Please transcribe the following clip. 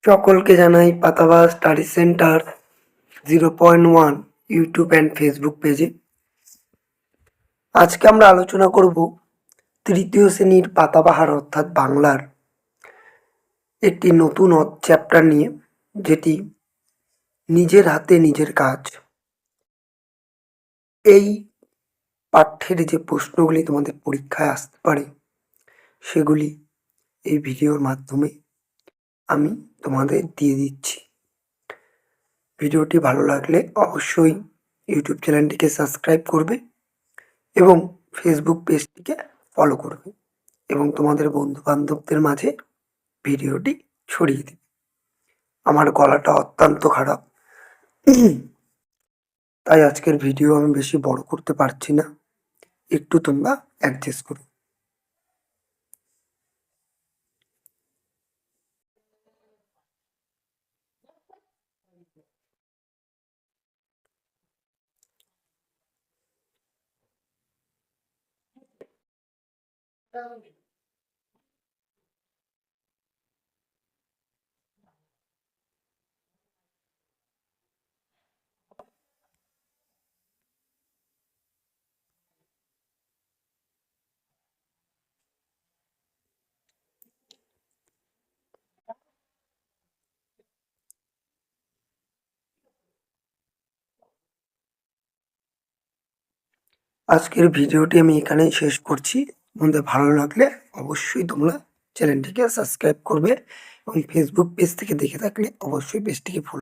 সকলকে জানাই Patabaj study centre 0.1 YouTube and Facebook পেজে। আজকে আমরা আলোচনা করব তৃতীয় শ্রেণীর পাতাবাহার অর্থাৎ বাংলার একটি নতুন চ্যাপ্টার নিয়ে, যেটি নিজের হাতে নিজের কাজ। এই পাঠ্যের যে প্রশ্নগুলি তোমাদের পরীক্ষায় আসতে পারে সেগুলি এই ভিডিওর মাধ্যমে আমি তোমাদের দিয়ে দিচ্ছি। ভিডিওটি ভালো লাগলে অবশ্যই ইউটিউব চ্যানেলটিকে সাবস্ক্রাইব করবে এবং ফেসবুক পেজটিকে ফলো করবে এবং তোমাদের বন্ধু বান্ধবদের মাঝে ভিডিওটি ছড়িয়ে দেবে। আমার গলাটা অত্যন্ত খারাপ, তাই আজকের ভিডিও আমি বেশি বড় করতে পারছি না, একটু তোমরা অ্যাডজাস্ট করো। আজকের ভিডিওটি আমি এখানেই শেষ করছি। তোমাদের ভালো লাগলে অবশ্যই তোমরা চ্যানেলটিকে সাবস্ক্রাইব করবে এবং ফেসবুক পেজ থেকে দেখে থাকলে অবশ্যই পেজটিকে ফলো